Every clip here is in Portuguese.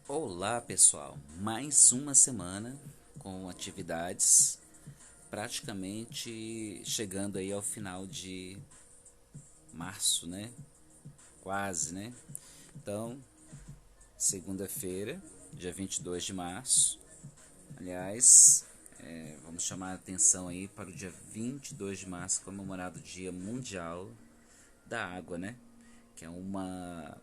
Olá pessoal, mais uma semana com atividades, praticamente chegando aí ao final de março, né? Quase, né? Então, segunda-feira, dia 22 de março, aliás, vamos chamar a atenção aí para o dia 22 de março, comemorado o Dia Mundial da Água, né? Que é uma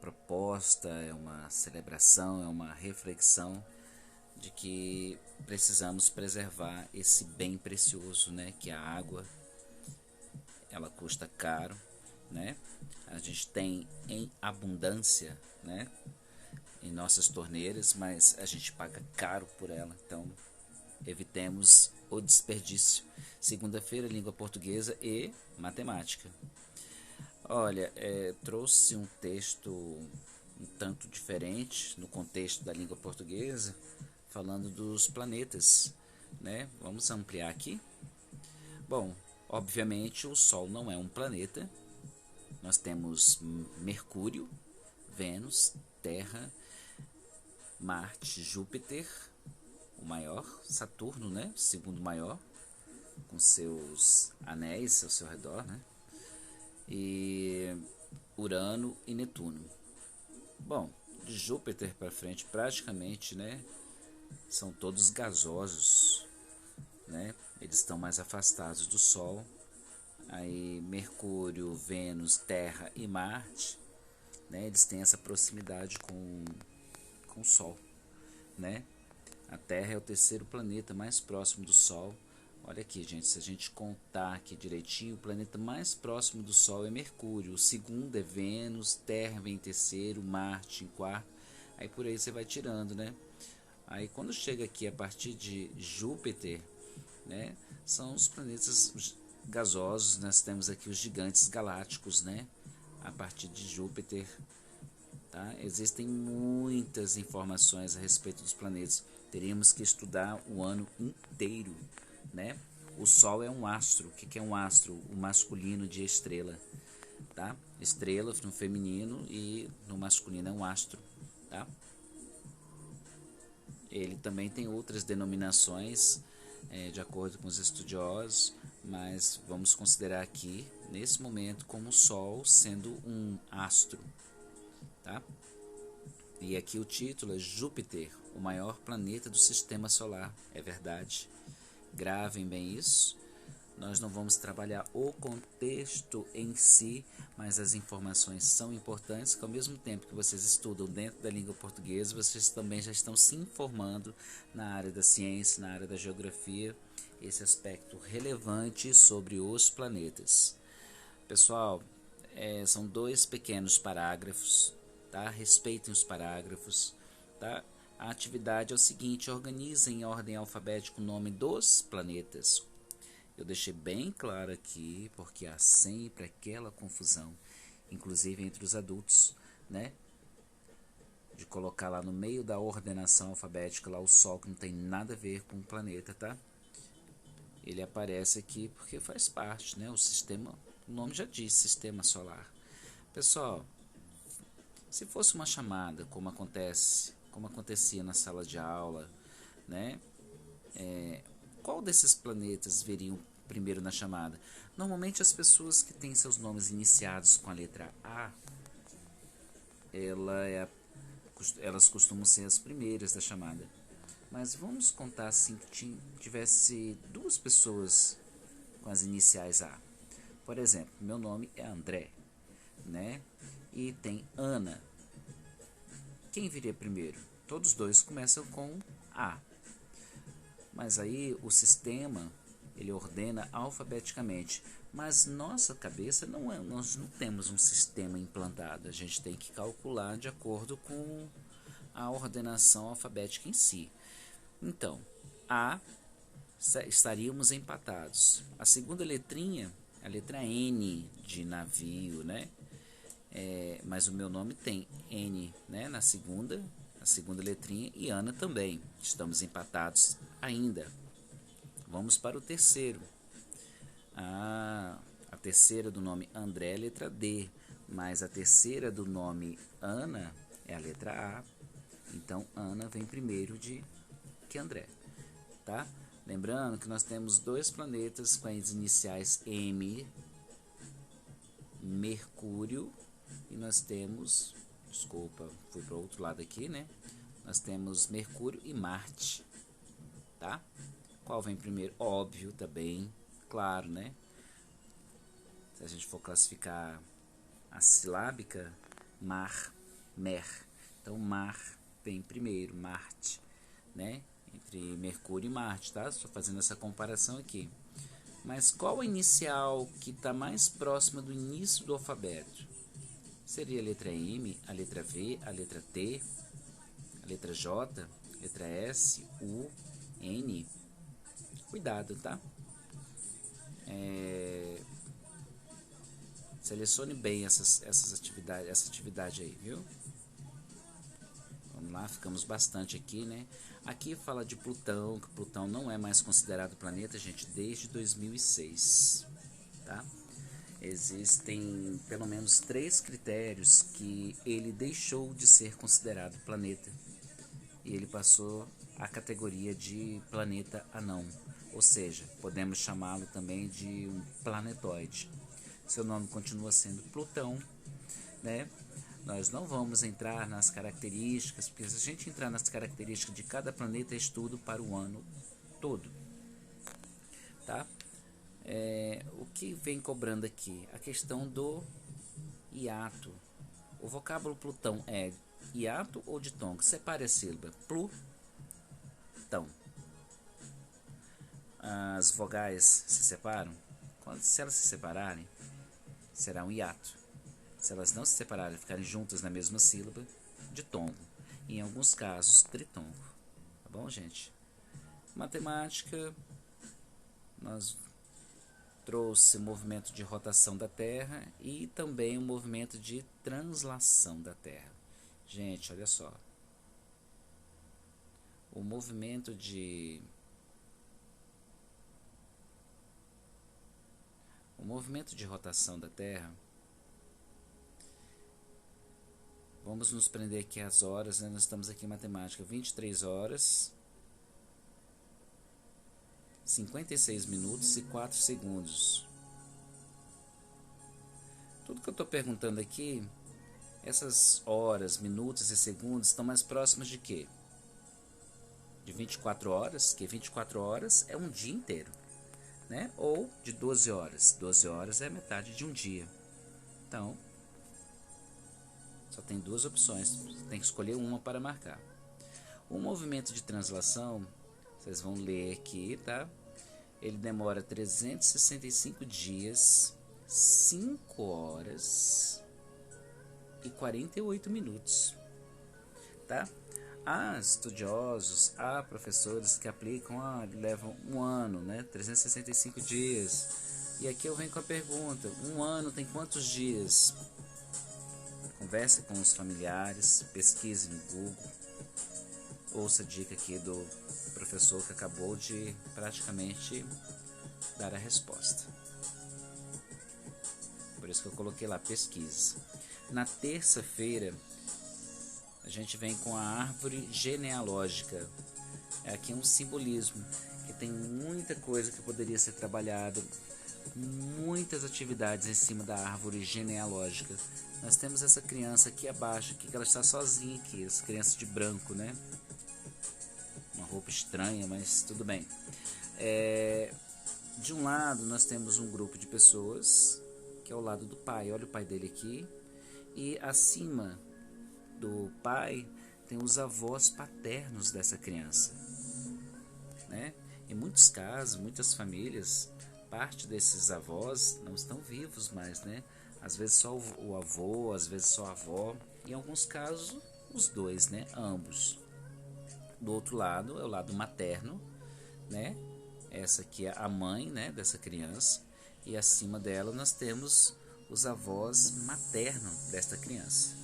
proposta, é uma celebração, é uma reflexão de que precisamos preservar esse bem precioso, né, que é a água. Ela custa caro, né? A gente tem em abundância, né, em nossas torneiras, mas a gente paga caro por ela. Então, evitemos o desperdício. Segunda-feira, língua portuguesa e matemática. Olha, trouxe um texto um tanto diferente no contexto da língua portuguesa, falando dos planetas, né? Vamos ampliar aqui. Bom, obviamente o Sol não é um planeta. Nós temos Mercúrio, Vênus, Terra, Marte, Júpiter, o maior, Saturno, né? Segundo maior, com seus anéis ao seu redor, né? E Urano e Netuno. Bom, de Júpiter para frente, praticamente, né? São todos gasosos, né? Eles estão mais afastados do Sol. Aí Mercúrio, Vênus, Terra e Marte, né? Eles têm essa proximidade com o Sol, né? A Terra é o terceiro planeta mais próximo do Sol. Olha aqui, gente, se a gente contar aqui direitinho, o planeta mais próximo do Sol é Mercúrio, o segundo é Vênus, Terra vem em terceiro, Marte em quarto, aí por aí você vai tirando, né? Aí quando chega aqui a partir de Júpiter, né, são os planetas gasosos. Nós temos aqui os gigantes galácticos, né, a partir de Júpiter, tá? Existem muitas informações a respeito dos planetas. Teríamos que estudar o ano inteiro, né? O Sol é um astro. O que é um astro? O masculino de estrela, tá? Estrela no feminino e no masculino é um astro, tá? Ele também tem outras denominações, de acordo com os estudiosos, mas vamos considerar aqui, nesse momento, como o Sol sendo um astro, tá? E aqui o título é Júpiter, o maior planeta do sistema solar. É verdade. Gravem bem isso. Nós não vamos trabalhar o contexto em si, mas as informações são importantes, que ao mesmo tempo que vocês estudam dentro da língua portuguesa, vocês também já estão se informando na área da ciência, na área da geografia, esse aspecto relevante sobre os planetas. Pessoal, são dois pequenos parágrafos, tá? Respeitem os parágrafos, tá? A atividade é o seguinte: organizem em ordem alfabética o nome dos planetas. Eu deixei bem claro aqui, porque há sempre aquela confusão, inclusive entre os adultos, né? De colocar lá no meio da ordenação alfabética lá o Sol, que não tem nada a ver com o planeta, tá? Ele aparece aqui porque faz parte, né? O sistema, o nome já diz, sistema solar. Pessoal, se fosse uma chamada, como acontecia na sala de aula, né? Qual desses planetas veriam primeiro na chamada? Normalmente as pessoas que têm seus nomes iniciados com a letra A, ela é a, elas costumam ser as primeiras da chamada. Mas vamos contar assim que tivesse duas pessoas com as iniciais A. Por exemplo, meu nome é André, né? E tem Ana. Quem viria primeiro? Todos dois começam com A. Mas aí o sistema ele ordena alfabeticamente. Mas nossa cabeça não é, nós não temos um sistema implantado. A gente tem que calcular de acordo com a ordenação alfabética em si. Então, A estaríamos empatados. A segunda letrinha, a letra N de navio, né? Mas o meu nome tem N, né? Na segunda, a segunda letrinha, e Ana também. Estamos empatados ainda. Vamos para o terceiro. A terceira do nome André é letra D, mas a terceira do nome Ana é a letra A. Então, Ana vem primeiro que André, tá? Lembrando que nós temos dois planetas com as iniciais M, Mercúrio, e nós temos, desculpa, fui para o outro lado aqui, né? Nós temos Mercúrio e Marte, tá? Qual vem primeiro? Óbvio também, claro, né? Se a gente for classificar a silábica, mar, mer. Então, mar vem primeiro, Marte, né? Entre Mercúrio e Marte, tá? Estou fazendo essa comparação aqui. Mas qual a inicial que está mais próxima do início do alfabeto? Seria a letra M, a letra V, a letra T, a letra J, a letra S, U, N. Cuidado, tá? Selecione bem essas atividades, essa atividade aí, viu? Vamos lá, ficamos bastante aqui, né? Aqui fala de Plutão, que Plutão não é mais considerado planeta, gente, desde 2006, tá? Existem pelo menos 3 critérios que ele deixou de ser considerado planeta e ele passou à categoria de planeta anão, ou seja, podemos chamá-lo também de um planetoide. Seu nome continua sendo Plutão, né? Nós não vamos entrar nas características, porque se a gente entrar nas características de cada planeta, é estudo para o ano todo, tá? O que vem cobrando aqui? A questão do hiato. O vocábulo Plutão é hiato ou ditongo? Separe a sílaba. Plutão. As vogais se separam? Se elas se separarem, será um hiato. Se elas não se separarem, ficarem juntas na mesma sílaba, ditongo. E em alguns casos, tritongo. Tá bom, gente? Matemática, nós trouxe o movimento de rotação da Terra e também o movimento de translação da Terra. Gente, olha só. O movimento de rotação da Terra, vamos nos prender aqui às horas, né? Nós estamos aqui em matemática, 23 horas, 56 minutos e 4 segundos. Tudo que eu estou perguntando aqui, essas horas, minutos e segundos estão mais próximas de quê? De 24 horas, que 24 horas é um dia inteiro, né? Ou de 12 horas. 12 horas é metade de um dia. Então, só tem duas opções, tem que escolher uma para marcar. O movimento de translação, vocês vão ler aqui, tá? Ele demora 365 dias, 5 horas e 48 minutos, tá? Há estudiosos, há professores que aplicam, levam um ano, né? 365 dias. E aqui eu venho com a pergunta, um ano tem quantos dias? Converse com os familiares, pesquise no Google, ouça a dica aqui do professor que acabou de praticamente dar a resposta. Por isso que eu coloquei lá, pesquise. Na terça-feira, a gente vem com a árvore genealógica. É aqui um simbolismo, que tem muita coisa que poderia ser trabalhado, muitas atividades em cima da árvore genealógica. Nós temos essa criança aqui abaixo, aqui, que ela está sozinha aqui, essa criança de branco, né? Uma roupa estranha, mas tudo bem. De um lado nós temos um grupo de pessoas, que é o lado do pai, olha o pai dele aqui, e acima do pai tem os avós paternos dessa criança, né? Em muitos casos, muitas famílias, parte desses avós não estão vivos mais, né? Às vezes só o avô, às vezes só a avó, em alguns casos os dois, né? Ambos. Do outro lado é o lado materno, né? Essa aqui é a mãe, né, dessa criança, e acima dela nós temos os avós maternos desta criança.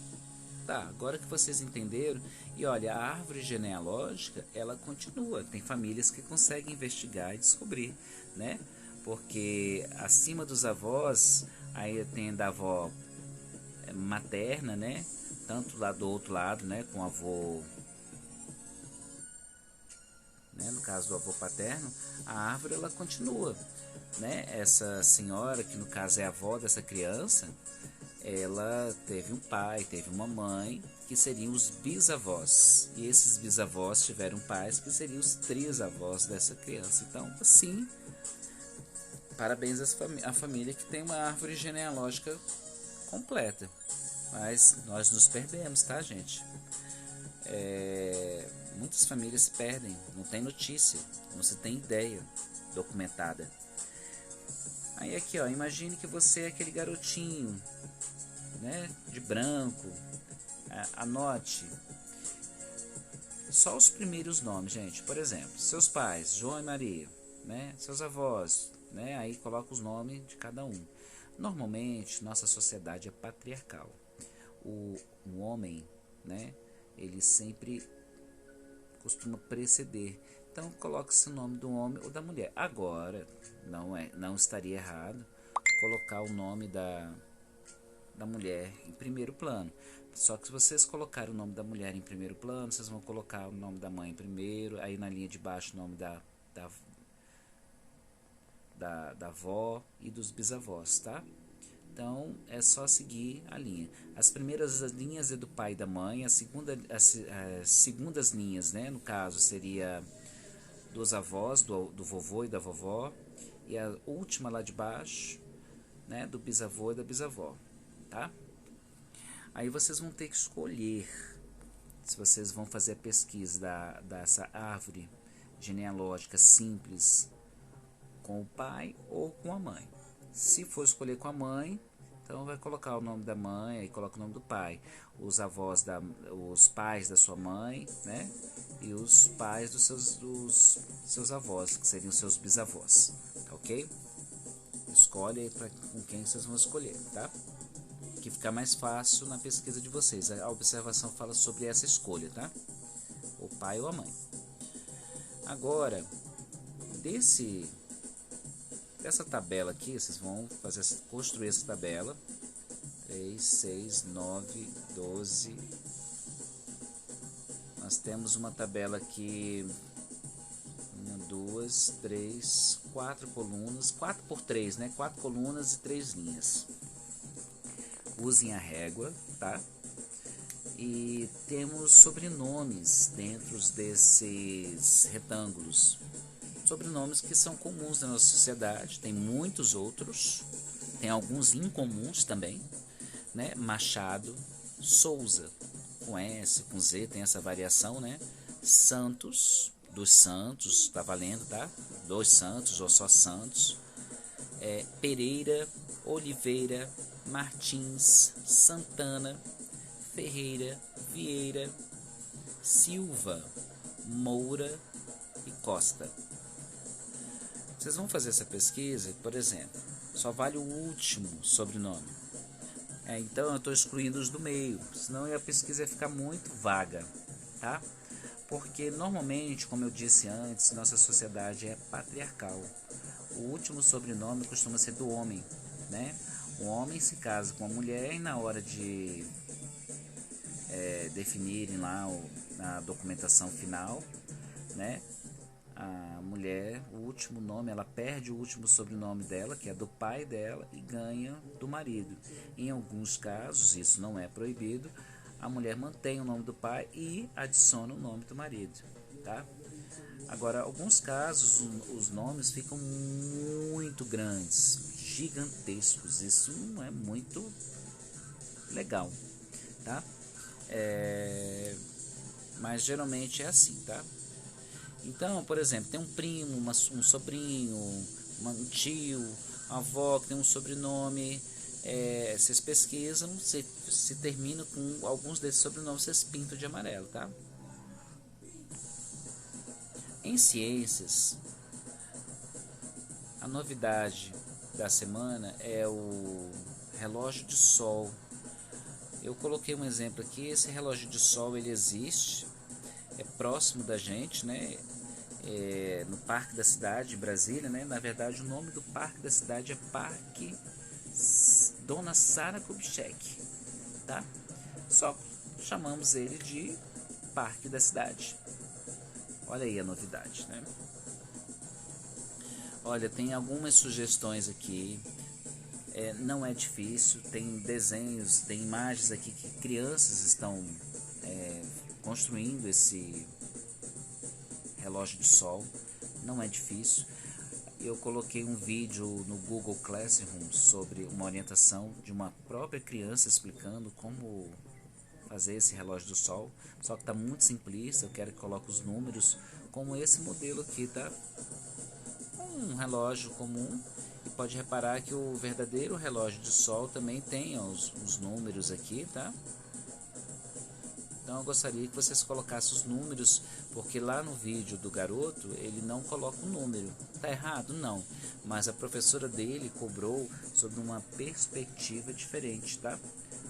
Tá, agora que vocês entenderam, e olha, a árvore genealógica, ela continua, tem famílias que conseguem investigar e descobrir, né? Porque acima dos avós, aí tem da avó materna, né? tanto lá do outro lado, né, com o avô, né, no caso do avô paterno, a árvore ela continua, né? Essa senhora, que no caso é a avó dessa criança, ela teve um pai, teve uma mãe, que seriam os bisavós. E esses bisavós tiveram pais que seriam os trisavós dessa criança. Então, assim, parabéns à família que tem uma árvore genealógica completa. Mas nós nos perdemos, tá, gente? Muitas famílias se perdem, não tem notícia, não se tem ideia documentada. Aí aqui, ó, imagine que você é aquele garotinho, né, de branco. Anote só os primeiros nomes, gente. Por exemplo, seus pais, João e Maria, né, seus avós, né, aí coloca os nomes de cada um. Normalmente, nossa sociedade é patriarcal. O homem, né, ele sempre costuma preceder. Então, coloca-se o nome do homem ou da mulher. Agora, não estaria errado colocar o nome da mulher em primeiro plano. Só que se vocês colocarem o nome da mulher em primeiro plano, vocês vão colocar o nome da mãe em primeiro, aí na linha de baixo o nome da avó e dos bisavós, tá? Então é só seguir a linha. As primeiras linhas é do pai e da mãe, as segundas linhas, né, no caso seria dos avós, do vovô e da vovó, e a última lá de baixo, né, do bisavô e da bisavó, tá? Aí vocês vão ter que escolher se vocês vão fazer a pesquisa dessa árvore genealógica simples com o pai ou com a mãe. Se for escolher com a mãe, então vai colocar o nome da mãe, aí coloca o nome do pai, os pais da sua mãe, né? E os pais dos seus avós, que seriam seus bisavós, tá ok? Escolhe aí com quem vocês vão escolher, tá? Que fica mais fácil na pesquisa de vocês. A observação fala sobre essa escolha, tá? O pai ou a mãe. Agora, dessa tabela aqui, vocês vão construir essa tabela. 3, 6, 9, 12. Nós temos uma tabela aqui, 1, 2, 3, 4 colunas, 4 por 3, né? 4 colunas e 3 linhas. Usem a régua, tá? E temos sobrenomes dentro desses retângulos. Sobrenomes que são comuns na nossa sociedade, tem muitos outros, tem alguns incomuns também, né? Machado, Souza, com S, com Z, tem essa variação, né? Santos, dos Santos, tá valendo, tá? Dos Santos ou só Santos. Pereira, Oliveira, Martins, Santana, Ferreira, Vieira, Silva, Moura e Costa. Vocês vão fazer essa pesquisa, por exemplo, só vale o último sobrenome. Então eu estou excluindo os do meio, senão a pesquisa ia ficar muito vaga, tá? Porque normalmente, como eu disse antes, nossa sociedade é patriarcal. O último sobrenome costuma ser do homem, né? O homem se casa com a mulher e na hora de definirem lá na documentação final, né? A mulher, o último nome, ela perde o último sobrenome dela, que é do pai dela, e ganha do marido. Em alguns casos, isso não é proibido, a mulher mantém o nome do pai e adiciona o nome do marido, tá? Agora, alguns casos, os nomes ficam muito grandes, gigantescos. Isso não é muito legal, tá? Mas geralmente é assim, tá? Então, por exemplo, tem um primo, um sobrinho, um tio, uma avó que tem um sobrenome. Vocês pesquisam, se termina com alguns desses sobrenomes, vocês pintam de amarelo, tá? Em ciências, a novidade da semana é o relógio de sol. Eu coloquei um exemplo aqui. Esse relógio de sol ele existe, é próximo da gente, né? No Parque da Cidade de Brasília, né? Na verdade, o nome do Parque da Cidade é Parque Dona Sara Kubitschek, tá? Só chamamos ele de Parque da Cidade. Olha aí a novidade, né? Olha, tem algumas sugestões aqui. Não é difícil, tem desenhos, tem imagens aqui que crianças estão construindo esse relógio de sol. Não é difícil. Eu coloquei um vídeo no Google Classroom sobre uma orientação de uma própria criança explicando como fazer esse relógio do sol, só que está muito simplista. Eu quero que coloque os números como esse modelo aqui, tá? Um relógio comum, e pode reparar que o verdadeiro relógio de sol também tem os números aqui, tá? Então eu gostaria que vocês colocassem os números, porque lá no vídeo do garoto ele não coloca o número. Tá errado? Não. Mas a professora dele cobrou sobre uma perspectiva diferente, tá?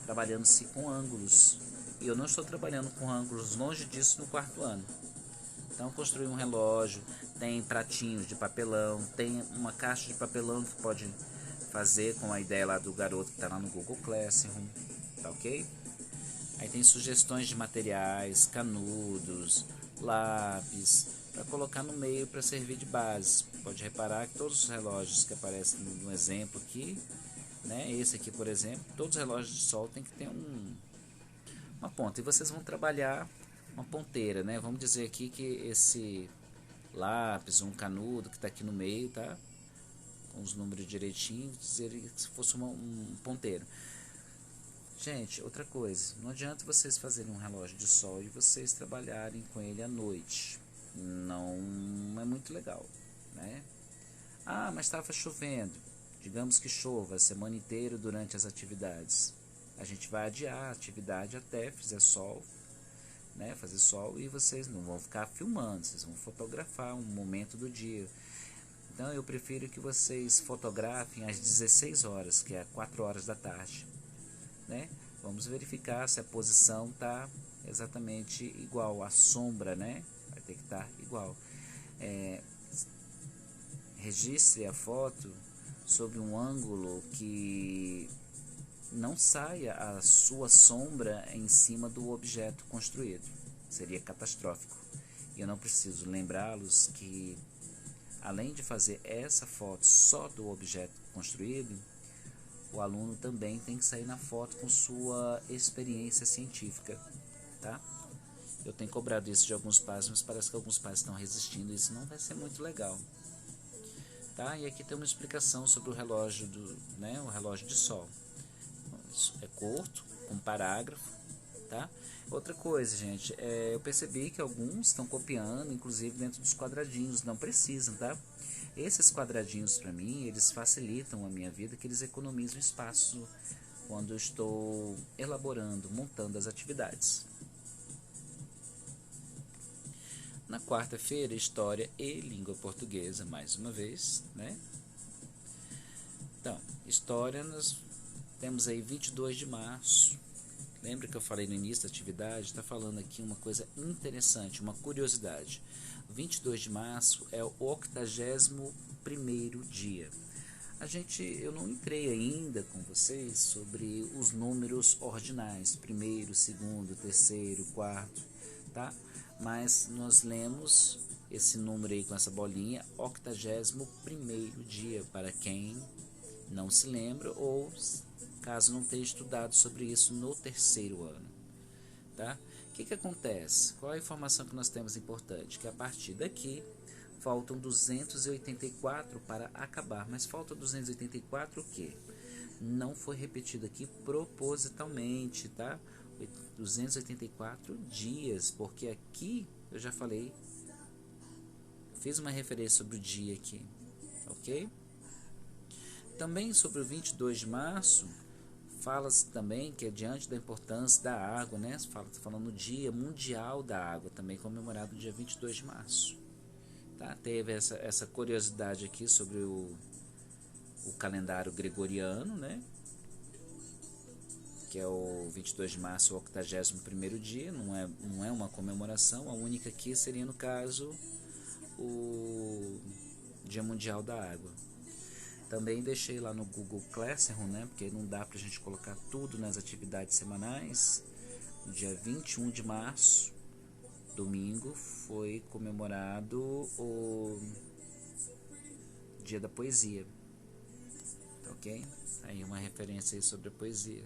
Trabalhando-se com ângulos. E eu não estou trabalhando com ângulos, longe disso, no quarto ano. Então construí um relógio, tem pratinhos de papelão, tem uma caixa de papelão que pode fazer com a ideia lá do garoto que está lá no Google Classroom, tá ok? Aí tem sugestões de materiais, canudos, lápis, para colocar no meio para servir de base. Pode reparar que todos os relógios que aparecem no exemplo aqui, né, esse aqui por exemplo, todos os relógios de sol tem que ter uma ponta. E vocês vão trabalhar uma ponteira, né? Vamos dizer aqui que esse lápis, um canudo que está aqui no meio, tá? Com os números direitinho, dizer que se fosse um ponteiro. Gente, outra coisa, não adianta vocês fazerem um relógio de sol e vocês trabalharem com ele à noite. Não é muito legal, né? Ah, mas estava chovendo. Digamos que chova a semana inteira durante as atividades. A gente vai adiar a atividade até fizer sol, né? Fazer sol, e vocês não vão ficar filmando, vocês vão fotografar um momento do dia. Então eu prefiro que vocês fotografem às 16 horas, que é 4 horas da tarde. Né? Vamos verificar se a posição está exatamente igual, a sombra, né? Vai ter que estar igual. Registre a foto sob um ângulo que não saia a sua sombra em cima do objeto construído. Seria catastrófico. E eu não preciso lembrá-los que, além de fazer essa foto só do objeto construído, o aluno também tem que sair na foto com sua experiência científica, tá? Eu tenho cobrado isso de alguns pais, mas parece que alguns pais estão resistindo, isso não vai ser muito legal, tá? E aqui tem uma explicação sobre o relógio o relógio de sol. É curto, um parágrafo, tá? Outra coisa, gente, eu percebi que alguns estão copiando, inclusive dentro dos quadradinhos, não precisam, tá? Esses quadradinhos, para mim, eles facilitam a minha vida, que eles economizam espaço quando eu estou elaborando, montando as atividades. Na quarta-feira, História e Língua Portuguesa, mais uma vez, né? Então, História, nós temos aí 22 de março. Lembra que eu falei no início da atividade? Está falando aqui uma coisa interessante, uma curiosidade. 22 de março é o 81º dia. Eu não entrei ainda com vocês sobre os números ordinais, primeiro, segundo, terceiro, quarto, tá? Mas nós lemos esse número aí com essa bolinha, 81º dia, para quem não se lembra ou caso não tenha estudado sobre isso no terceiro ano, tá? O que acontece? Qual a informação que nós temos importante? Que a partir daqui faltam 284 para acabar, mas falta 284 o quê? Não foi repetido aqui propositalmente, tá? 284 dias, porque aqui eu já falei, fiz uma referência sobre o dia aqui, ok? Também sobre o 22 de março, fala-se também que é diante da importância da água, né? Falando no Dia Mundial da Água, também comemorado dia 22 de março. Tá? Teve essa curiosidade aqui sobre o calendário gregoriano, né? Que é o 22 de março, o 81º dia, não é uma comemoração, a única aqui seria, no caso, o Dia Mundial da Água. Também deixei lá no Google Classroom, né? Porque não dá pra gente colocar tudo nas atividades semanais, no dia 21 de março, domingo, foi comemorado o Dia da Poesia, tá ok? Aí uma referência aí sobre a poesia.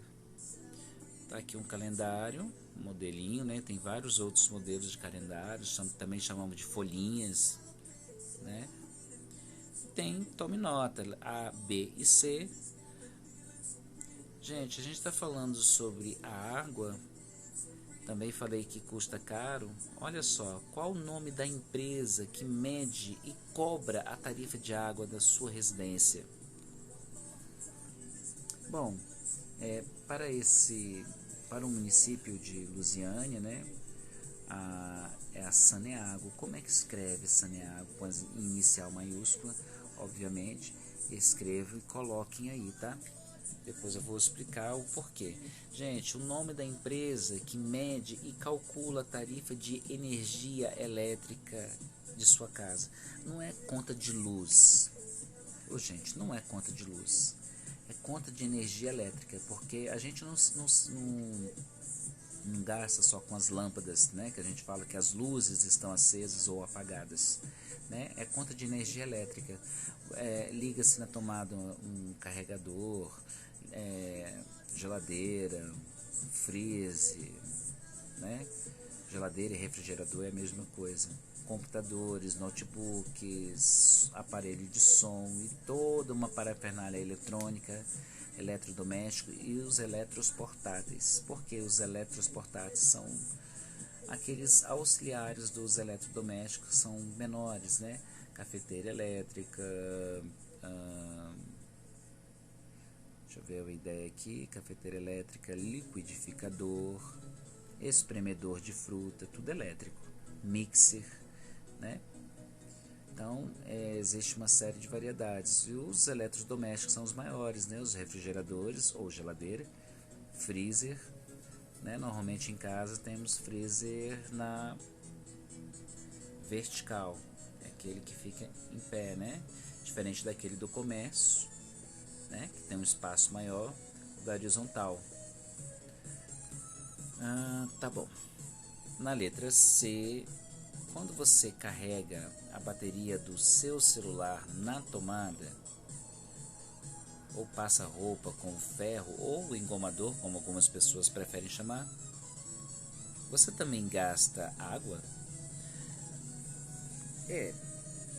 Tá aqui um calendário, um modelinho, né? Tem vários outros modelos de calendários, também chamamos de folhinhas, né? Tome nota, A, B e C. Gente, a gente está falando sobre a água, também falei que custa caro. Olha só, qual o nome da empresa que mede e cobra a tarifa de água da sua residência? Bom, para o município de Lusiânia, né, é a Saneago. Como é que escreve Saneago? Com inicial maiúscula, obviamente. Escrevo e coloquem aí, tá? Depois eu vou explicar o porquê. Gente, o nome da empresa que mede e calcula a tarifa de energia elétrica de sua casa. Não é conta de luz. Gente, não é conta de luz. É conta de energia elétrica, porque a gente não gasta só com as lâmpadas, né? Que a gente fala que as luzes estão acesas ou apagadas, né? É conta de energia elétrica. Liga-se na tomada um carregador, geladeira, freezer, né? Geladeira e refrigerador é a mesma coisa. Computadores, notebooks, aparelho de som e toda uma parafernália eletrônica, eletrodoméstico e os eletros portáteis. Porque os eletros portáteis são aqueles auxiliares dos eletrodomésticos, são menores, né? Cafeteira elétrica, deixa eu ver a ideia aqui, cafeteira elétrica, liquidificador, espremedor de fruta, tudo elétrico, mixer, né? Então, existe uma série de variedades. E os eletrodomésticos são os maiores, né? Os refrigeradores ou geladeira, freezer, né? Normalmente em casa temos freezer na vertical, é aquele que fica em pé, né? Diferente daquele do comércio, né? Que tem um espaço maior, da horizontal. Tá bom. Na letra C, quando você carrega a bateria do seu celular na tomada, ou passa roupa com ferro ou engomador, como algumas pessoas preferem chamar, você também gasta água?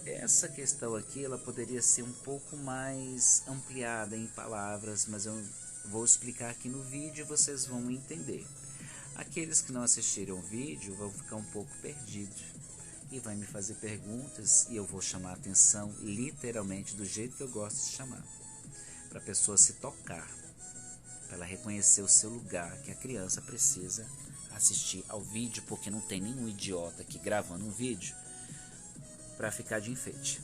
Essa questão aqui ela poderia ser um pouco mais ampliada em palavras, mas eu vou explicar aqui no vídeo e vocês vão entender. Aqueles que não assistiram o vídeo vão ficar um pouco perdidos e vai me fazer perguntas e eu vou chamar a atenção literalmente do jeito que eu gosto de chamar, para a pessoa se tocar, para ela reconhecer o seu lugar, que a criança precisa assistir ao vídeo, porque não tem nenhum idiota aqui gravando um vídeo para ficar de enfeite.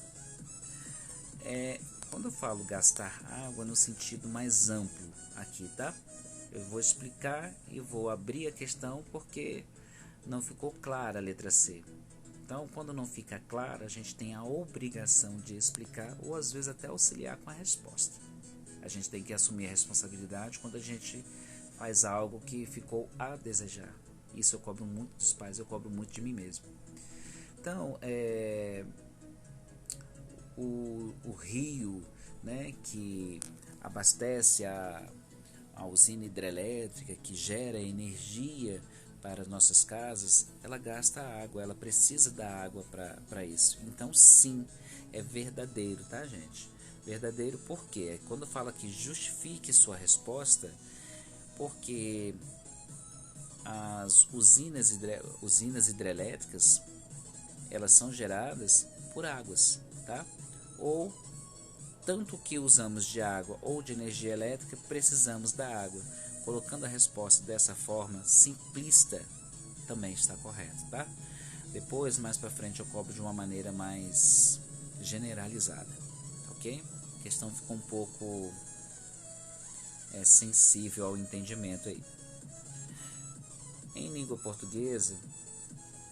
Quando eu falo gastar água no sentido mais amplo aqui, tá? Eu vou explicar e vou abrir a questão porque não ficou clara a letra C. Então, quando não fica clara, a gente tem a obrigação de explicar ou às vezes até auxiliar com a resposta. A gente tem que assumir a responsabilidade quando a gente faz algo que ficou a desejar. Isso eu cobro muito dos pais, eu cobro muito de mim mesmo. Então, o rio, né, que abastece a usina hidrelétrica, que gera energia para nossas casas, ela gasta água, ela precisa da água para isso. Então, sim, é verdadeiro, tá, gente? Verdadeiro porque quando fala que justifique sua resposta, porque as usinas hidrelétricas, elas são geradas por águas, tá? Ou tanto que usamos de água ou de energia elétrica, precisamos da água. Colocando a resposta dessa forma simplista, também está correto, tá? Depois, mais para frente, eu cobro de uma maneira mais generalizada, ok? A questão ficou um pouco sensível ao entendimento aí. Em língua portuguesa,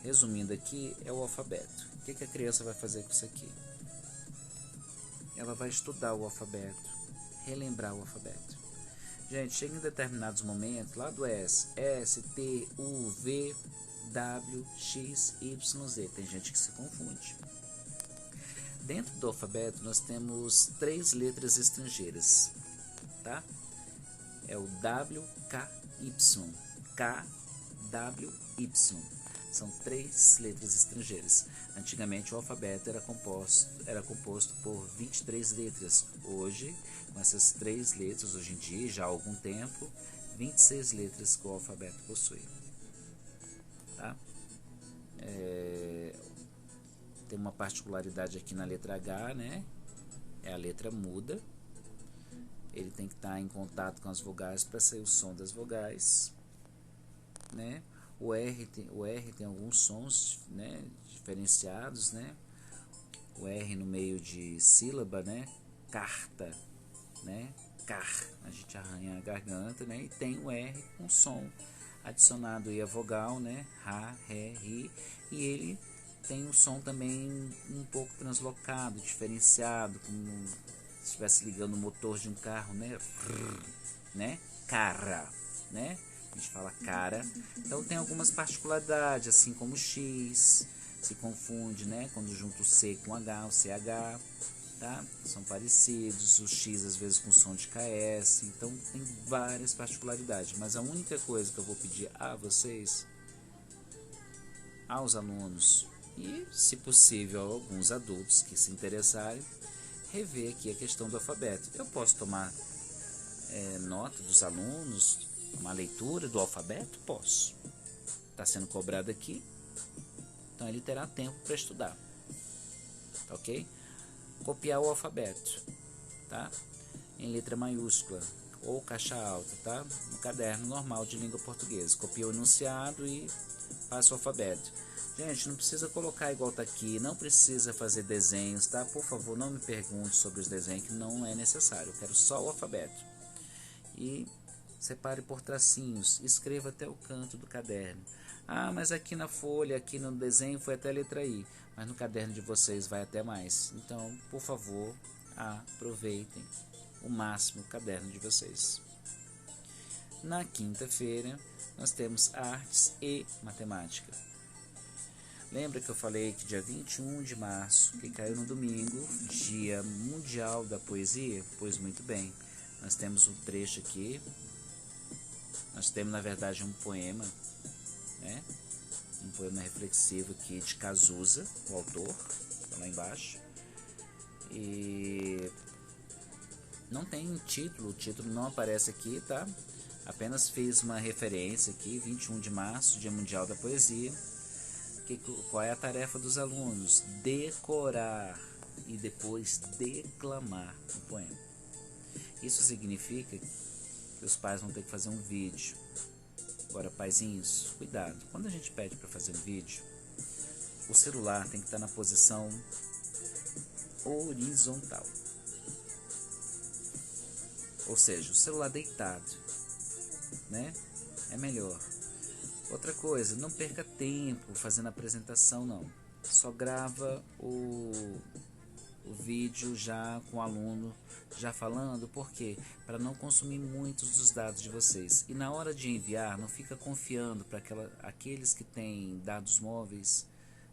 resumindo aqui, é o alfabeto. O que a criança vai fazer com isso aqui? Ela vai estudar o alfabeto, relembrar o alfabeto. Gente, chega em determinados momentos, lá do S, S, T, U, V, W, X, Y, Z. Tem gente que se confunde. Dentro do alfabeto nós temos 3 letras estrangeiras, tá? É o W, K, Y. K, W, Y. São 3 letras estrangeiras. Antigamente o alfabeto era composto por 23 letras. Hoje, com essas 3 letras, hoje em dia, já há algum tempo, 26 letras que o alfabeto possui. Tá? Tem uma particularidade aqui na letra H, né? É a letra muda. Ele tem que estar em contato com as vogais para sair o som das vogais, né? O R tem alguns sons, né, diferenciados, né? O R no meio de sílaba, né? Carta, né? Car, a gente arranha a garganta, né? E tem o R com som adicionado aí a vogal, né? Rá, Ré, Ri, e ele tem um som também um pouco translocado, diferenciado, como se estivesse ligando o motor de um carro, né? Né? Cara, né? A gente fala cara. Então tem algumas particularidades, assim como o X, se confunde, né? Quando junta o C com o H, o CH, tá? São parecidos, o X às vezes com som de KS, então tem várias particularidades. Mas a única coisa que eu vou pedir a vocês, aos alunos e, se possível, a alguns adultos que se interessarem, rever aqui a questão do alfabeto. Eu posso tomar nota dos alunos, uma leitura do alfabeto? Posso. Está sendo cobrado aqui, então ele terá tempo para estudar. Tá ok? Copiar o alfabeto, tá? Em letra maiúscula ou caixa alta, tá? No caderno normal de língua portuguesa. Copia o enunciado e passa o alfabeto. Gente, não precisa colocar igual tá aqui, não precisa fazer desenhos, tá? Por favor, não me pergunte sobre os desenhos, que não é necessário. Eu quero só o alfabeto. E separe por tracinhos, escreva até o canto do caderno. Ah, mas aqui na folha, aqui no desenho foi até a letra I, mas no caderno de vocês vai até mais. Então, por favor, aproveitem o máximo o caderno de vocês. Na quinta-feira, nós temos artes e matemática. Lembra que eu falei que dia 21 de março, que caiu no domingo, Dia Mundial da Poesia? Pois muito bem, nós temos um trecho aqui. Nós temos, na verdade, um poema, né? Um poema reflexivo aqui de Cazuza, o autor, tá lá embaixo. E não tem título, o título não aparece aqui, tá? Apenas fiz uma referência aqui, 21 de março, Dia Mundial da Poesia. Qual é a tarefa dos alunos? Decorar e depois declamar o poema. Isso significa que os pais vão ter que fazer um vídeo. Agora, paizinhos, cuidado. Quando a gente pede para fazer um vídeo, o celular tem que estar na posição horizontal. Ou seja, o celular deitado, né? É melhor. Outra coisa, não perca tempo fazendo a apresentação, não. Só grava o vídeo já com o aluno já falando, por quê? Para não consumir muitos dos dados de vocês. E na hora de enviar, não fica confiando para aqueles que têm dados móveis,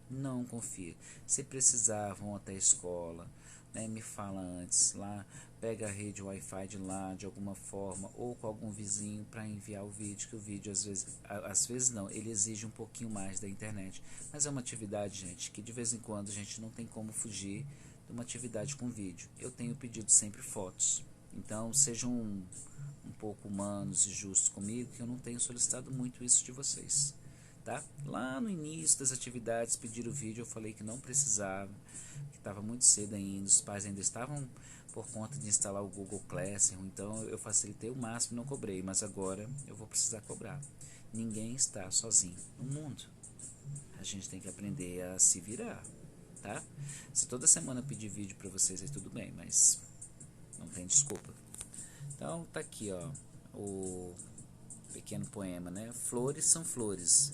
não confia. Se precisar, vão até a escola, né? Me fala antes lá, pega a rede Wi-Fi de lá de alguma forma ou com algum vizinho para enviar o vídeo, que o vídeo às vezes não, ele exige um pouquinho mais da internet, mas é uma atividade, gente, que de vez em quando a gente não tem como fugir de uma atividade com vídeo. Eu tenho pedido sempre fotos, então sejam um pouco humanos e justos comigo, que eu não tenho solicitado muito isso de vocês, tá? Lá no início das atividades, pedir o vídeo, eu falei que não precisava, que estava muito cedo ainda, os pais ainda estavam por conta de instalar o Google Classroom, então eu facilitei o máximo e não cobrei, mas agora eu vou precisar cobrar. Ninguém está sozinho no mundo. A gente tem que aprender a se virar, tá? Se toda semana eu pedir vídeo para vocês, aí tudo bem, mas não tem desculpa. Então tá aqui, ó, o pequeno poema, né? Flores são flores,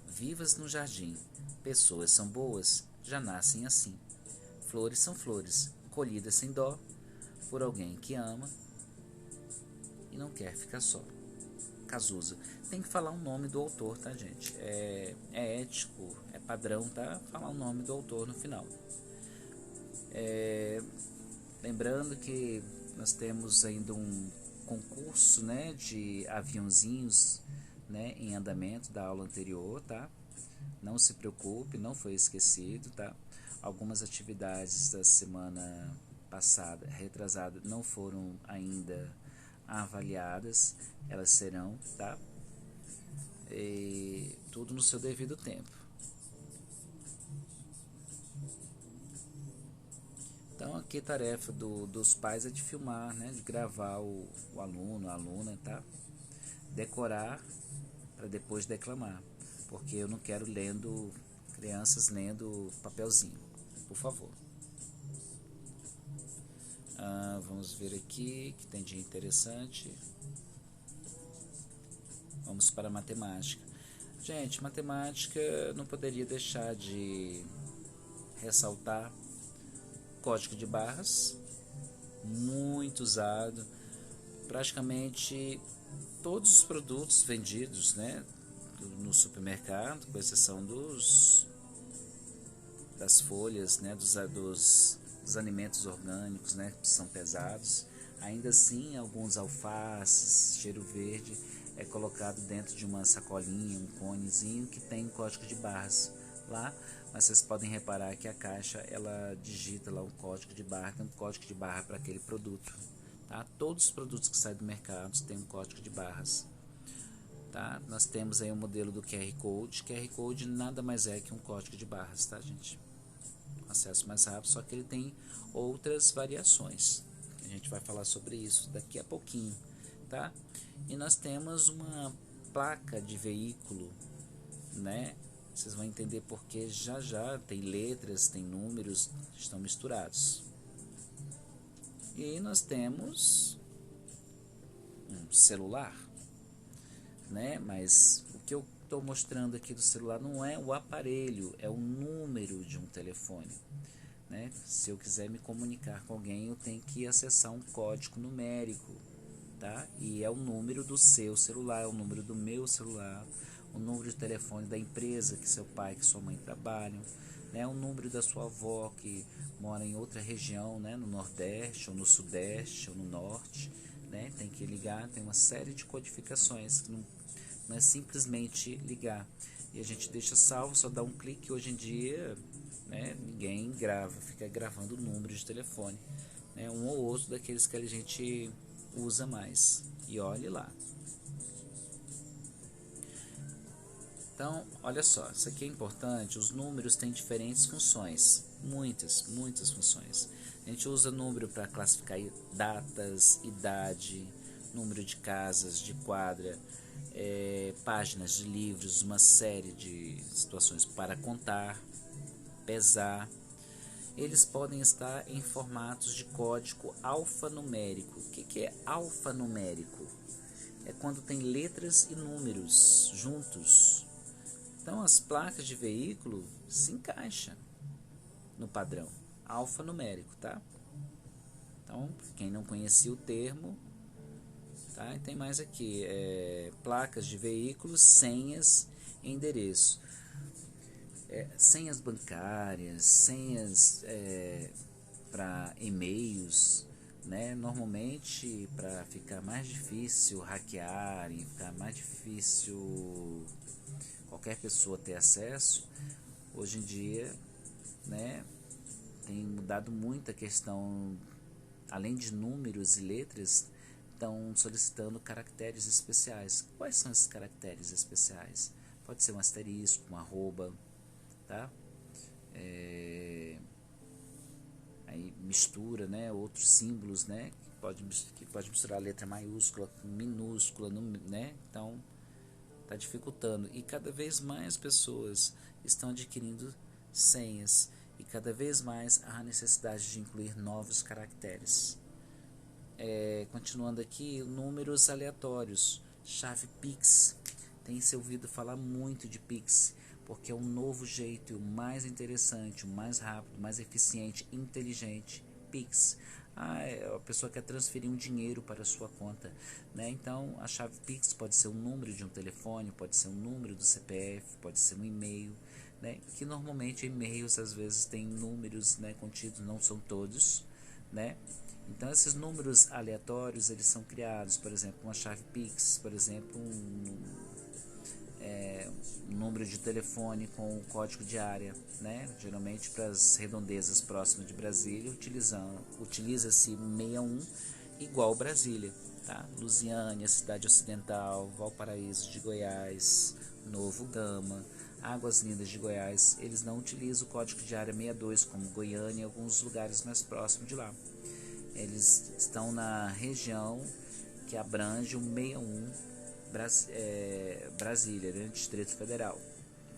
vivas no jardim. Pessoas são boas, já nascem assim. Flores são flores, colhidas sem dó, por alguém que ama, e não quer ficar só. Cazuza. Tem que falar o nome do autor, tá, gente? É ético, é padrão, tá? Falar o nome do autor no final. Lembrando que nós temos ainda um concurso, né, de aviãozinhos, né, em andamento da aula anterior, tá? Não se preocupe, não foi esquecido, tá? Algumas atividades da semana passada, retrasada, não foram ainda avaliadas, elas serão, tá? E tudo no seu devido tempo. Então aqui a tarefa dos pais é de filmar, né? De gravar o aluno, a aluna, tá? Decorar para depois declamar, porque eu não quero crianças lendo papelzinho, por favor. Vamos ver aqui que tem de interessante. Vamos para a matemática. Gente, matemática não poderia deixar de ressaltar código de barras, muito usado. Praticamente todos os produtos vendidos, né, no supermercado, com exceção das folhas, né, dos alimentos orgânicos, né, que são pesados. Ainda assim, alguns alfaces, cheiro verde, é colocado dentro de uma sacolinha, um conezinho que tem código de barras lá, mas vocês podem reparar que a caixa ela digita lá um código de barra, tem um código de barra para aquele produto, tá? Todos os produtos que saem do mercado têm um código de barras, tá? Nós temos aí o modelo do QR Code. QR Code nada mais é que um código de barras, tá, gente? Acesso mais rápido, só que ele tem outras variações. A gente vai falar sobre isso daqui a pouquinho, tá? E nós temos uma placa de veículo, né? Vocês vão entender porque já já tem letras, tem números, estão misturados. E nós temos um celular, né? Mas o que eu estou mostrando aqui do celular não é o aparelho, é o número de um telefone, né? Se eu quiser me comunicar com alguém, eu tenho que acessar um código numérico, tá? E é o número do seu celular, é o número do meu celular, o número de telefone da empresa que seu pai, que sua mãe trabalham, né? O número da sua avó que mora em outra região, né? No Nordeste, ou no Sudeste, ou no Norte, né? Tem que ligar, tem uma série de codificações que não é simplesmente ligar. E a gente deixa salvo, só dá um clique. Hoje em dia, né, ninguém fica gravando o número de telefone, né? Um ou outro daqueles que a gente usa mais. E olhe lá. Então, olha só, isso aqui é importante. Os números têm diferentes funções, muitas funções. A gente usa número para classificar datas, idade, número de casas, de quadra, páginas de livros, uma série de situações para contar, pesar. Eles podem estar em formatos de código alfanumérico. O que é alfanumérico? É quando tem letras e números juntos. Então as placas de veículo se encaixam no padrão alfanumérico, tá? Então, quem não conhecia o termo, tá? E tem mais aqui, placas de veículos, senhas, endereço. Senhas bancárias, senhas para e-mails, né? Normalmente, para ficar mais difícil hackear e ficar mais difícil qualquer pessoa ter acesso, hoje em dia, né, tem mudado muito a questão, além de números e letras, estão solicitando caracteres especiais. Quais são esses caracteres especiais? Pode ser um asterisco, um arroba, tá? Aí mistura, né, outros símbolos, né, que pode misturar a letra maiúscula com minúscula, né? Então está dificultando, e cada vez mais pessoas estão adquirindo senhas e cada vez mais há necessidade de incluir novos caracteres. Continuando aqui, números aleatórios, chave Pix. Tem se ouvido falar muito de Pix, porque é um novo jeito, o mais interessante, o mais rápido, mais eficiente, inteligente. Pix. A pessoa quer transferir um dinheiro para a sua conta, né? Então a chave Pix pode ser um número de um telefone, pode ser um número do CPF, pode ser um e-mail, né? Que normalmente e-mails às vezes têm números, né, contidos, não são todos, né? Então esses números aleatórios eles são criados, por exemplo, uma chave Pix, por exemplo, um número de telefone com o código de área, né? Geralmente para as redondezas próximas de Brasília utiliza-se 61 igual Brasília, tá? Lusiânia, Cidade Ocidental, Valparaíso de Goiás, Novo Gama, Águas Lindas de Goiás, eles não utilizam o código de área 62 como Goiânia e alguns lugares mais próximos de lá. Eles estão na região que abrange o 61 Brasília, né, Distrito Federal.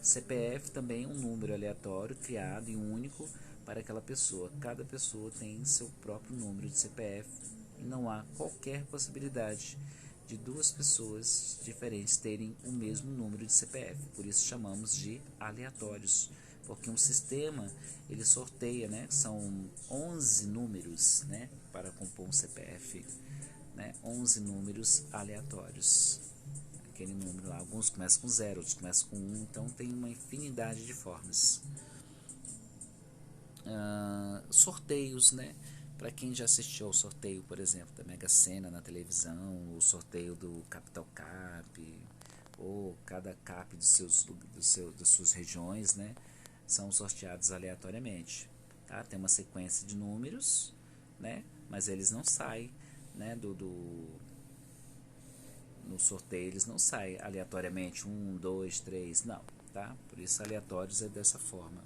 CPF também é um número aleatório criado e único para aquela pessoa. Cada pessoa tem seu próprio número de CPF e não há qualquer possibilidade de duas pessoas diferentes terem o mesmo número de CPF. Por isso chamamos de aleatórios, porque um sistema ele sorteia, né? São 11 números, né, para compor um CPF, né? 11 números aleatórios. Aquele número lá, alguns começam com 0, outros começam com 1, então tem uma infinidade de formas. Sorteios, né? Para quem já assistiu ao sorteio, por exemplo, da Mega Sena na televisão, o sorteio do Capital Cap, ou cada cap das suas regiões, né? São sorteados aleatoriamente. Tá? Tem uma sequência de números, né? Mas eles não saem, né? No sorteio eles não saem aleatoriamente 1, 2, 3, não, tá? Por isso aleatórios é dessa forma.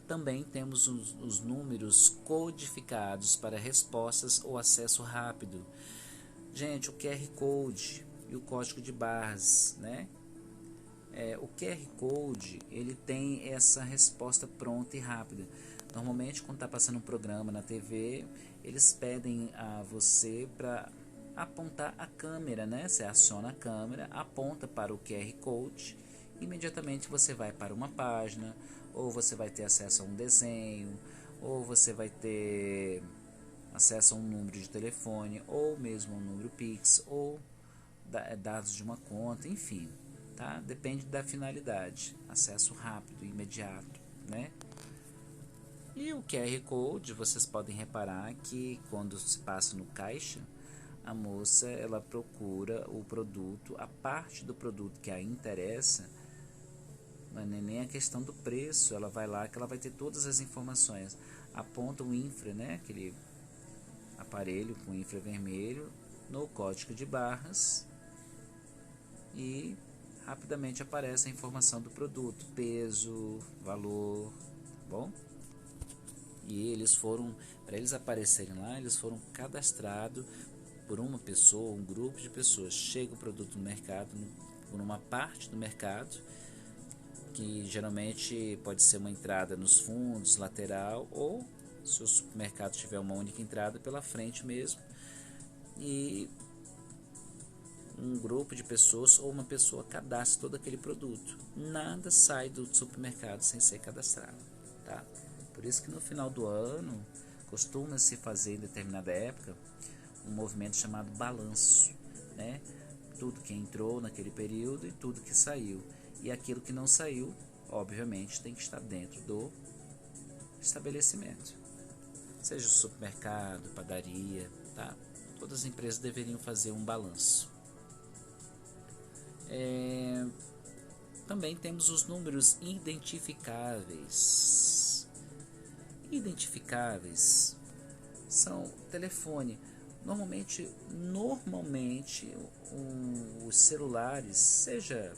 Também temos os números codificados para respostas ou acesso rápido. Gente, o QR Code e o código de barras, né? O QR Code ele tem essa resposta pronta e rápida. Normalmente quando está passando um programa na TV, eles pedem a você para apontar a câmera, né? Você aciona a câmera, aponta para o QR Code, imediatamente você vai para uma página, ou você vai ter acesso a um desenho, ou você vai ter acesso a um número de telefone, ou mesmo um número Pix, ou dados de uma conta, enfim, tá? Depende da finalidade, acesso rápido, imediato, né? E o QR Code, vocês podem reparar que quando se passa no caixa, a moça ela procura o produto, a parte do produto que a interessa, não é nem a questão do preço, ela vai lá que ela vai ter todas as informações. Aponta o infra, né, aquele aparelho com infra vermelho, no código de barras e rapidamente aparece a informação do produto, peso, valor, tá bom? E eles foram, para eles aparecerem lá, eles foram cadastrados por uma pessoa, um grupo de pessoas. Chega o produto no mercado, por uma parte do mercado, que geralmente pode ser uma entrada nos fundos, lateral, ou se o supermercado tiver uma única entrada, pela frente mesmo. E um grupo de pessoas ou uma pessoa cadastra todo aquele produto. Nada sai do supermercado sem ser cadastrado, tá? Por isso que no final do ano costuma-se fazer em determinada época um movimento chamado balanço, né? Tudo que entrou naquele período e tudo que saiu. E aquilo que não saiu, obviamente, tem que estar dentro do estabelecimento. Seja o supermercado, padaria, tá? Todas as empresas deveriam fazer um balanço. Também temos os números identificáveis. Identificáveis são telefone. Normalmente os celulares, seja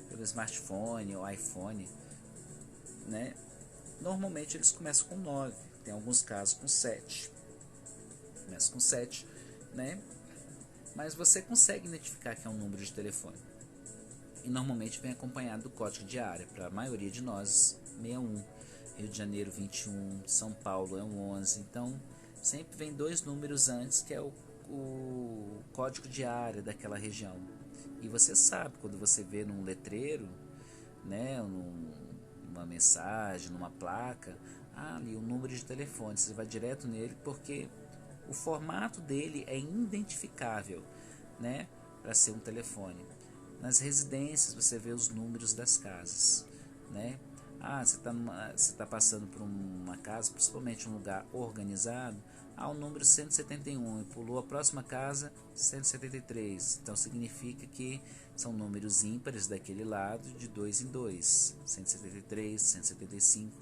pelo smartphone ou iPhone, né? Normalmente eles começam com 9, tem alguns casos com 7. Começa com 7, né? Mas você consegue identificar que é um número de telefone. E normalmente vem acompanhado do código de área, para a maioria de nós, 61. Rio de Janeiro, 21. São Paulo é um 11. Então, sempre vem dois números antes, que é o código de área daquela região. E você sabe, quando você vê num letreiro, né, numa mensagem, numa placa, ali o número de telefone, você vai direto nele porque o formato dele é identificável, né, para ser um telefone. Nas residências você vê os números das casas, né? Você tá passando por uma casa, principalmente um lugar organizado, o número 171 e pulou a próxima casa 173. Então significa que são números ímpares daquele lado, de 2 em 2, 173, 175,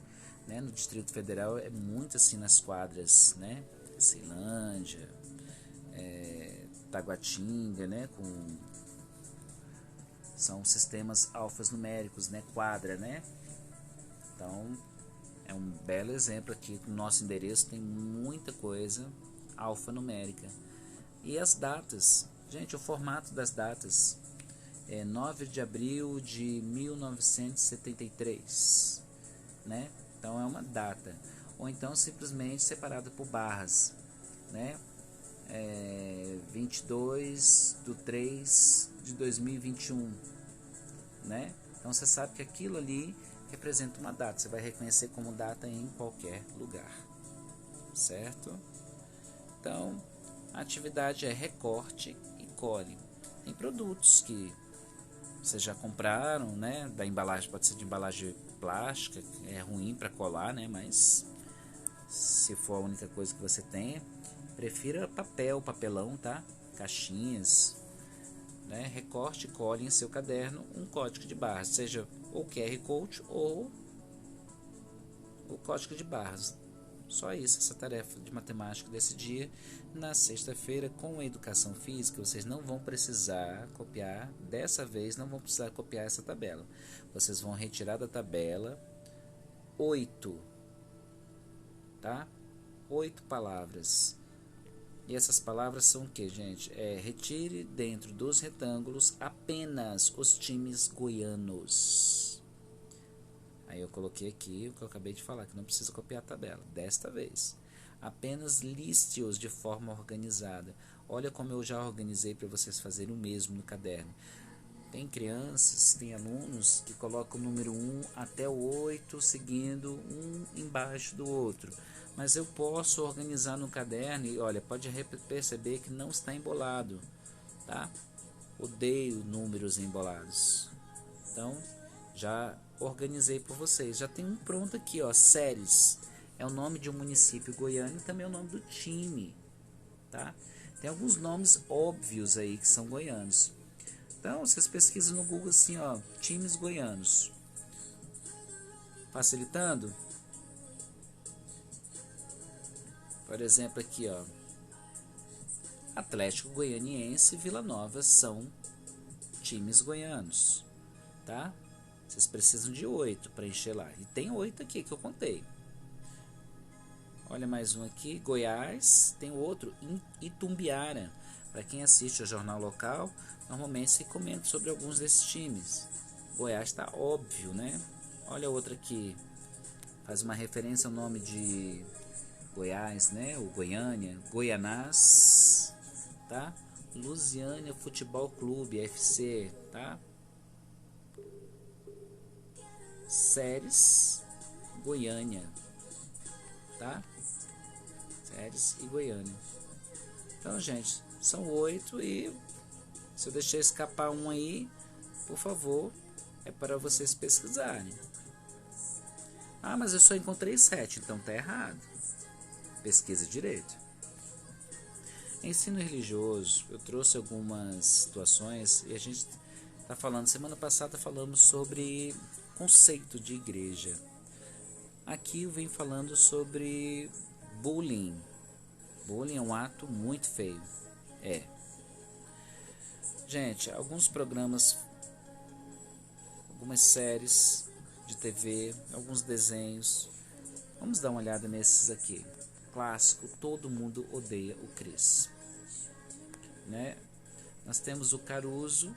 né? No Distrito Federal é muito assim nas quadras, né? Ceilândia, Taguatinga, né? São sistemas alfanuméricos, né? Quadra, né? Então é um belo exemplo aqui. No nosso endereço tem muita coisa alfanumérica. E as datas, gente, o formato das datas é 9 de abril de 1973, né? Então é uma data. Ou então simplesmente separado por barras, né? 22/3 de 2021, né? Então você sabe que aquilo ali representa uma data, você vai reconhecer como data em qualquer lugar, certo? Então a atividade é recorte e cole. Tem produtos que vocês já compraram, né? Da embalagem, pode ser de embalagem plástica, é ruim para colar, né? Mas se for a única coisa que você tem, prefira papelão, tá? Caixinhas, né? Recorte e cole em seu caderno um código de barras, seja o QR Code ou o código de barras. Só isso, essa tarefa de matemática desse dia. Na sexta-feira, com a educação física, vocês não vão precisar copiar, dessa vez não vão precisar copiar essa tabela. Vocês vão retirar da tabela 8, tá? 8 palavras. E essas palavras são o que, gente? Retire dentro dos retângulos apenas os times goianos. Aí eu coloquei aqui o que eu acabei de falar, que não precisa copiar a tabela, desta vez. Apenas liste-os de forma organizada. Olha como eu já organizei para vocês fazerem o mesmo no caderno. Tem crianças, tem alunos que colocam o número 1 até o 8, seguindo um embaixo do outro. Mas eu posso organizar no caderno e, olha, pode perceber que não está embolado, tá? Odeio números embolados. Então, já organizei para vocês. Já tem um pronto aqui, ó, Séries. É o nome de um município goiano e também é o nome do time, tá? Tem alguns nomes óbvios aí que são goianos. Então, vocês pesquisam no Google assim, ó, times goianos. Facilitando? Por exemplo, aqui, ó, Atlético Goianiense e Vila Nova são times goianos, tá? Vocês precisam de 8 para encher lá. E tem 8 aqui que eu contei. Olha mais um aqui, Goiás. Tem outro, Itumbiara. Para quem assiste ao jornal local, normalmente se comenta sobre alguns desses times. Goiás está óbvio, né? Olha outra aqui. Faz uma referência ao nome de Goiás, né? O Goiânia, Goianás, tá? Lusiânia Futebol Clube, FC, tá? Séries, Goiânia, tá? Séries e Goiânia. Então, gente, são 8 e se eu deixar escapar um aí, por favor, é para vocês pesquisarem. Mas eu só encontrei 7, então tá errado. Pesquisa direito. Ensino religioso, eu trouxe algumas situações e a gente está falando, semana passada falamos sobre conceito de igreja. Aqui eu venho falando sobre bullying. Bullying é um ato muito feio. Gente, alguns programas, algumas séries de TV, alguns desenhos. Vamos dar uma olhada nesses aqui. Clássico, todo mundo odeia o Chris, né? Nós temos o Caruso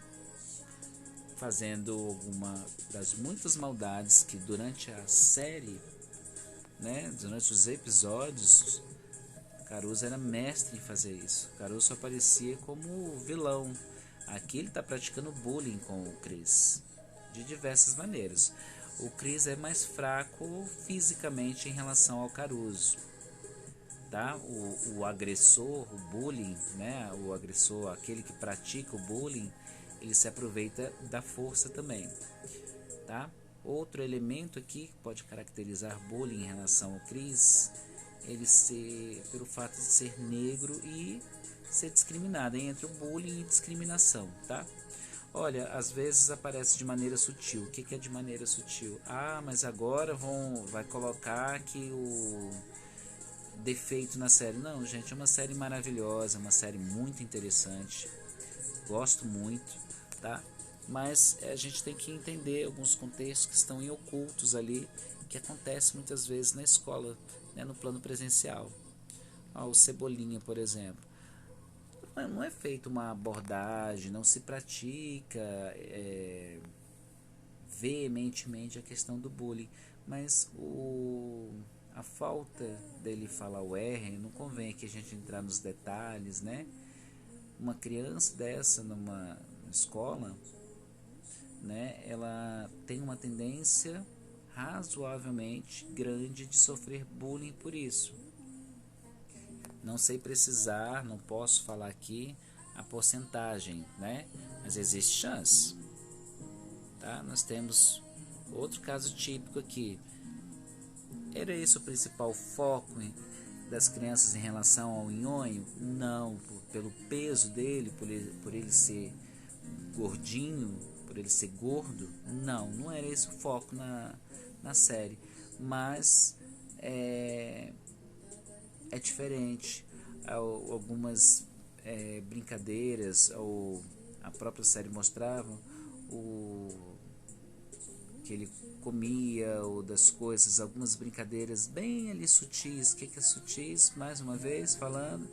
fazendo alguma das muitas maldades que durante a série, né, durante os episódios, Caruso era mestre em fazer isso. Caruso só aparecia como vilão. Aqui ele está praticando bullying com o Chris de diversas maneiras. O Cris é mais fraco fisicamente em relação ao Caruso, tá? O agressor, o bullying, né? O agressor, aquele que pratica o bullying, ele se aproveita da força também, tá? Outro elemento aqui que pode caracterizar bullying em relação ao Cris, ele ser, pelo fato de ser negro e ser discriminado, entre o bullying e discriminação, tá? Olha, às vezes aparece de maneira sutil. O que é de maneira sutil? Ah, mas agora vai colocar aqui o defeito na série. Não, gente, é uma série maravilhosa, uma série muito interessante. Gosto muito, tá? Mas a gente tem que entender alguns contextos que estão em ocultos ali, que acontece muitas vezes na escola, né, no plano presencial. O Cebolinha, por exemplo. Não é feita uma abordagem, não se pratica veementemente a questão do bullying, mas a falta dele falar o R, não convém que a gente entrar nos detalhes, né? Uma criança dessa numa escola, né, ela tem uma tendência razoavelmente grande de sofrer bullying por isso. Não sei precisar, não posso falar aqui a porcentagem, né? Mas existe chance, tá? Nós temos outro caso típico aqui. Era esse o principal foco das crianças em relação ao nhonho? Não, pelo peso dele, por ele ser gordinho, por ele ser gordo? Não era esse o foco na série. Mas é diferente. Algumas brincadeiras, ou a própria série mostrava que ele comia, ou das coisas, algumas brincadeiras bem ali sutis. O que é sutis? Mais uma vez falando,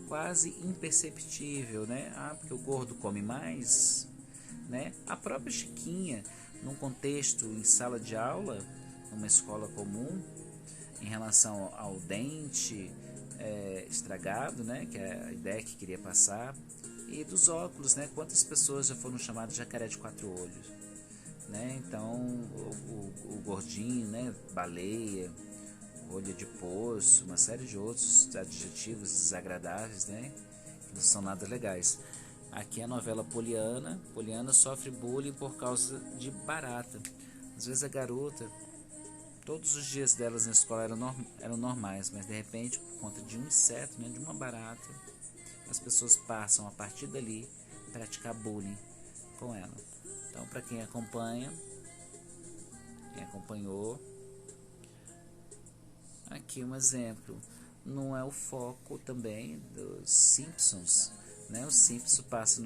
quase imperceptível, né? Porque o gordo come mais, né? A própria Chiquinha, num contexto em sala de aula, numa escola comum, em relação ao dente estragado, né, que é a ideia que queria passar, e dos óculos, né, quantas pessoas já foram chamadas de jacaré de 4 olhos, né? Então o gordinho, né, baleia, olho de poço, uma série de outros adjetivos desagradáveis, né, que não são nada legais. Aqui a novela Poliana sofre bullying por causa de barata. Às vezes a garota, todos os dias delas na escola eram normais, mas de repente, por conta de um inseto, né, de uma barata, as pessoas passam a partir dali a praticar bullying com ela. Então, para quem acompanhou, aqui um exemplo. Não é o foco também dos Simpsons, né? Os Simpsons passa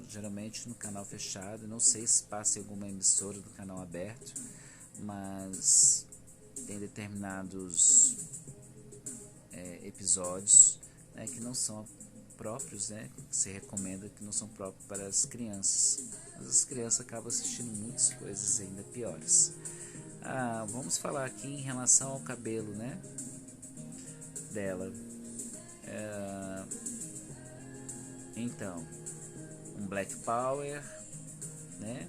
geralmente no canal fechado. Não sei se passa em alguma emissora do canal aberto, mas tem determinados episódios, né, que não são próprios, né, que se recomenda que não são próprios para as crianças. Mas as crianças acabam assistindo muitas coisas ainda piores. Vamos falar aqui em relação ao cabelo, né, dela. Então, um Black Power, né,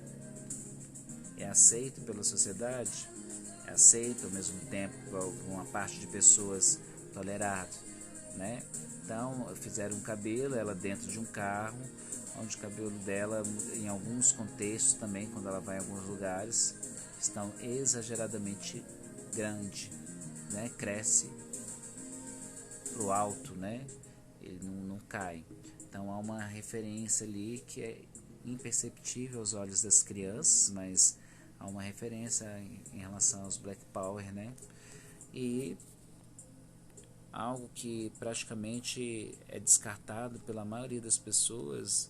é aceito pela sociedade, é aceito ao mesmo tempo por uma parte de pessoas tolerado, né? Então fizeram um cabelo, ela dentro de um carro, onde o cabelo dela, em alguns contextos também, quando ela vai em alguns lugares, estão exageradamente grande, né? Cresce pro alto, né? Ele não cai. Então há uma referência ali que é imperceptível aos olhos das crianças, mas há uma referência em relação aos Black Power, né? E algo que praticamente é descartado pela maioria das pessoas,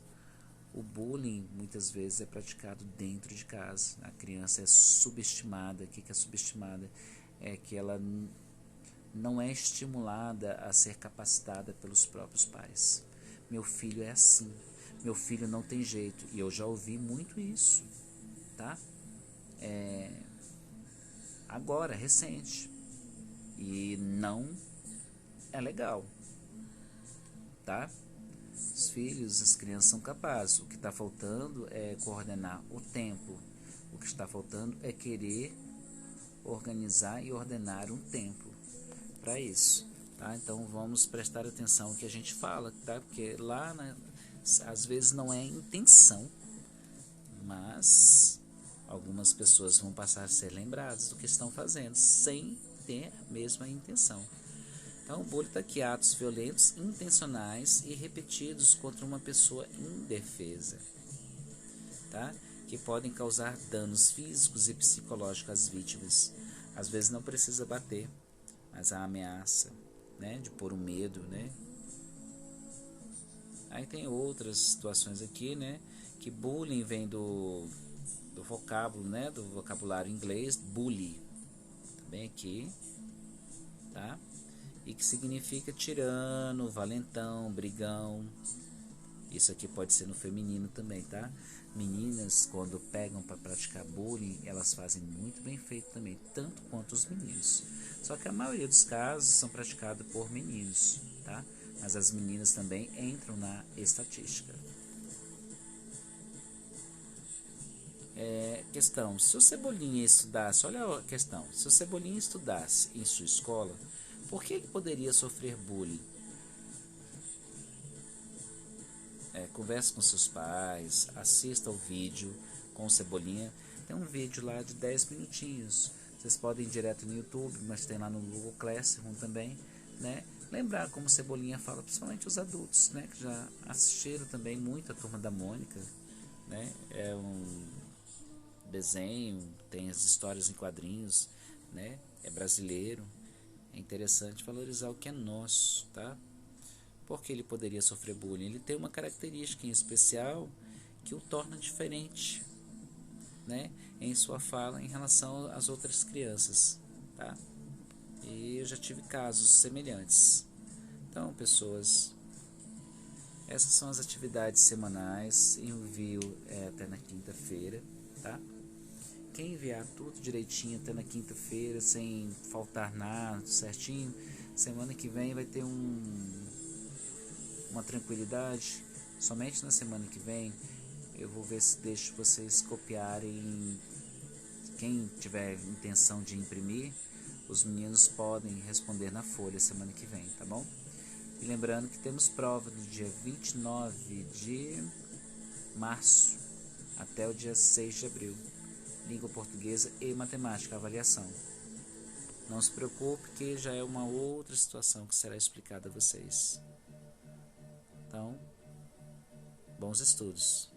o bullying muitas vezes é praticado dentro de casa. A criança é subestimada. O que é subestimada? É que ela não é estimulada a ser capacitada pelos próprios pais. Meu filho é assim, meu filho não tem jeito. E eu já ouvi muito isso, tá? Agora, recente. E não é legal, tá? Os filhos, as crianças são capazes. O que está faltando é coordenar o tempo. O que está faltando é querer organizar e ordenar um tempo para isso, tá? Então vamos prestar atenção no que a gente fala, tá? Porque lá, né, às vezes não é intenção, mas algumas pessoas vão passar a ser lembradas do que estão fazendo sem ter a mesma intenção. Então o bullying está aqui: atos violentos intencionais e repetidos contra uma pessoa indefesa, tá? Que podem causar danos físicos e psicológicos às vítimas. Às vezes não precisa bater, mas a ameaça, né, de pôr o medo, né? Aí tem outras situações aqui, né, que bullying vem do vocábulo, né, do vocabulário inglês, bully, bem aqui, tá? E que significa tirano, valentão, brigão. Isso aqui pode ser no feminino também, tá? Meninas, quando pegam para praticar bullying, elas fazem muito bem feito também, tanto quanto os meninos. Só que a maioria dos casos são praticados por meninos, tá? Mas as meninas também entram na estatística. Questão: se o Cebolinha estudasse, olha a questão, se o Cebolinha estudasse em sua escola, por que ele poderia sofrer bullying? Converse com seus pais, assista o vídeo com o Cebolinha. Tem um vídeo lá de 10 minutinhos. Vocês podem ir direto no YouTube, mas tem lá no Google Classroom também, né? Lembrar como o Cebolinha fala, principalmente os adultos, né, que já assistiram também muito a Turma da Mônica, né? É um desenho, tem as histórias em quadrinhos, né? É brasileiro. É interessante valorizar o que é nosso, tá? Porque ele poderia sofrer bullying? Ele tem uma característica em especial que o torna diferente, né, em sua fala em relação às outras crianças, tá? E eu já tive casos semelhantes. Então, pessoas, essas são as atividades semanais. Envio até na quinta-feira, tá? Quem enviar tudo direitinho até na quinta-feira, sem faltar nada, certinho, semana que vem vai ter uma tranquilidade. Somente na semana que vem eu vou ver se deixo vocês copiarem. Quem tiver intenção de imprimir, os meninos podem responder na folha semana que vem, tá bom? E lembrando que temos prova do dia 29 de março até o dia 6 de abril. Língua portuguesa e matemática, avaliação. Não se preocupe, que já é uma outra situação que será explicada a vocês. Então, bons estudos.